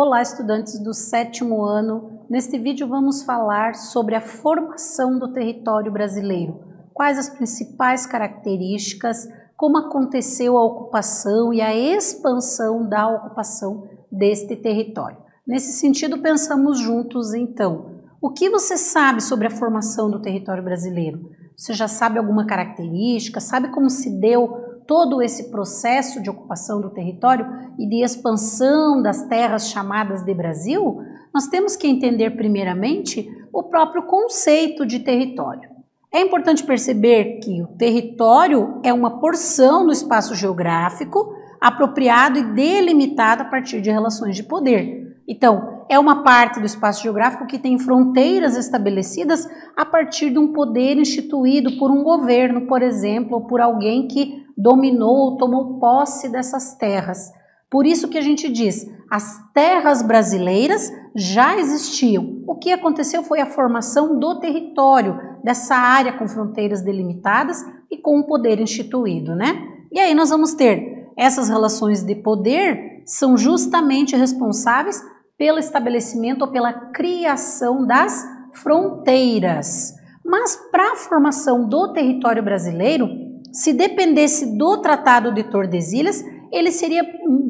Olá, estudantes do 7º ano. Neste vídeo vamos falar sobre a formação do território brasileiro. Quais as principais características, como aconteceu a ocupação e a expansão da ocupação deste território. Nesse sentido, pensamos juntos então. O que você sabe sobre a formação do território brasileiro? Você já sabe alguma característica? Sabe como se deu todo esse processo de ocupação do território e de expansão das terras chamadas de Brasil? Nós temos que entender primeiramente o próprio conceito de território. É importante perceber que o território é uma porção do espaço geográfico apropriado e delimitado a partir de relações de poder. Então, é uma parte do espaço geográfico que tem fronteiras estabelecidas a partir de um poder instituído por um governo, por exemplo, ou por alguém que dominou ou tomou posse dessas terras. Por isso que a gente diz, as terras brasileiras já existiam. O que aconteceu foi a formação do território, dessa área com fronteiras delimitadas e com um poder instituído, né? E aí nós vamos ter essas relações de poder são justamente responsáveis pelo estabelecimento ou pela criação das fronteiras. Mas para a formação do território brasileiro, se dependesse do Tratado de Tordesilhas, ele seria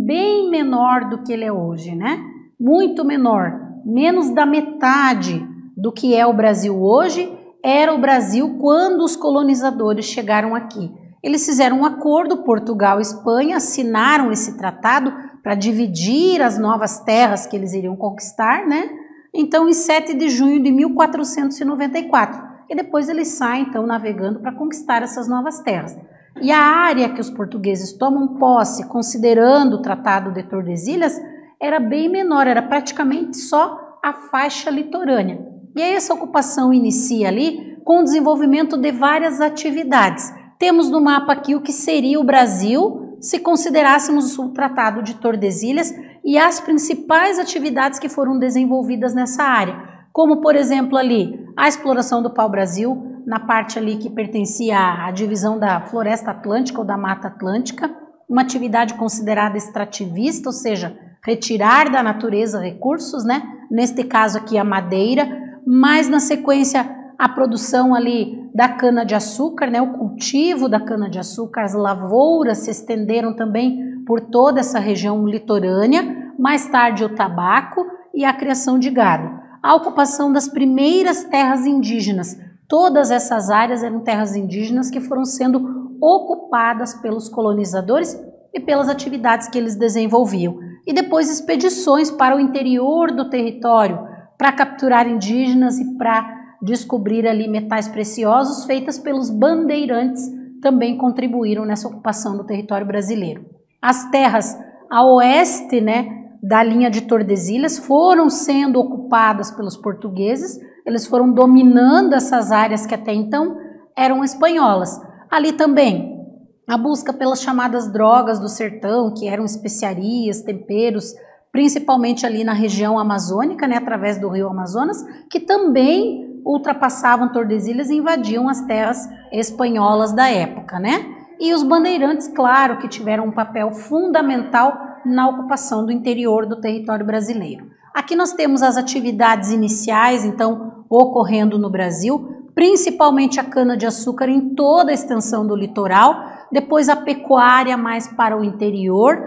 bem menor do que ele é hoje, né? Muito menor, menos da metade do que é o Brasil hoje, era o Brasil quando os colonizadores chegaram aqui. Eles fizeram um acordo, Portugal e Espanha assinaram esse tratado para dividir as novas terras que eles iriam conquistar, né? Então, em 7 de junho de 1494. E depois eles saem, então, navegando para conquistar essas novas terras. E a área que os portugueses tomam posse, considerando o Tratado de Tordesilhas, era bem menor, era praticamente só a faixa litorânea. E aí essa ocupação inicia ali com o desenvolvimento de várias atividades. Temos no mapa aqui o que seria o Brasil, se considerássemos o Tratado de Tordesilhas e as principais atividades que foram desenvolvidas nessa área, como, por exemplo, ali a exploração do pau-brasil, na parte ali que pertencia à divisão da floresta atlântica ou da mata atlântica, uma atividade considerada extrativista, ou seja, retirar da natureza recursos, né? Neste caso aqui a madeira, mas na sequência a produção ali da cana-de-açúcar, né? O cultivo da cana-de-açúcar, as lavouras se estenderam também por toda essa região litorânea, mais tarde o tabaco e a criação de gado. A ocupação das primeiras terras indígenas, todas essas áreas eram terras indígenas que foram sendo ocupadas pelos colonizadores e pelas atividades que eles desenvolviam. E depois expedições para o interior do território, para capturar indígenas e para descobrir ali metais preciosos, feitas pelos bandeirantes, também contribuíram nessa ocupação do território brasileiro. As terras a oeste, né, da linha de Tordesilhas foram sendo ocupadas pelos portugueses, eles foram dominando essas áreas que até então eram espanholas. Ali também a busca pelas chamadas drogas do sertão, que eram especiarias, temperos, principalmente ali na região amazônica, né, através do rio Amazonas, que também ultrapassavam Tordesilhas e invadiam as terras espanholas da época, né? E os bandeirantes, claro, que tiveram um papel fundamental na ocupação do interior do território brasileiro. Aqui nós temos as atividades iniciais, então, ocorrendo no Brasil, principalmente a cana-de-açúcar em toda a extensão do litoral, depois a pecuária mais para o interior,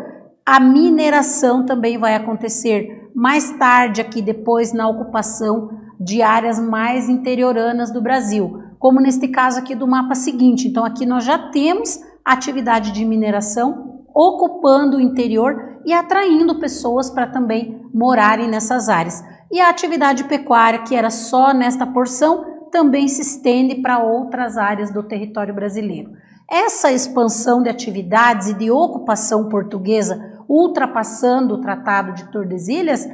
a mineração também vai acontecer mais tarde aqui depois na ocupação de áreas mais interioranas do Brasil, como neste caso aqui do mapa seguinte. Então aqui nós já temos atividade de mineração ocupando o interior e atraindo pessoas para também morarem nessas áreas. E a atividade pecuária, que era só nesta porção, também se estende para outras áreas do território brasileiro. Essa expansão de atividades e de ocupação portuguesa, ultrapassando o Tratado de Tordesilhas,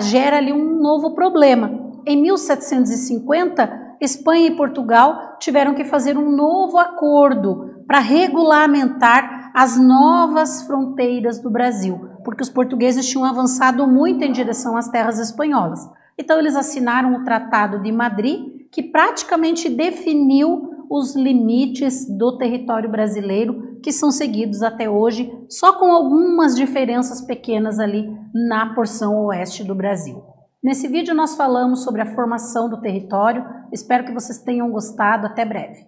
gera ali um novo problema. Em 1750, Espanha e Portugal tiveram que fazer um novo acordo para regulamentar as novas fronteiras do Brasil, porque os portugueses tinham avançado muito em direção às terras espanholas. Então eles assinaram o Tratado de Madrid, que praticamente definiu os limites do território brasileiro que são seguidos até hoje, só com algumas diferenças pequenas ali na porção oeste do Brasil. Nesse vídeo nós falamos sobre a formação do território, espero que vocês tenham gostado, até breve.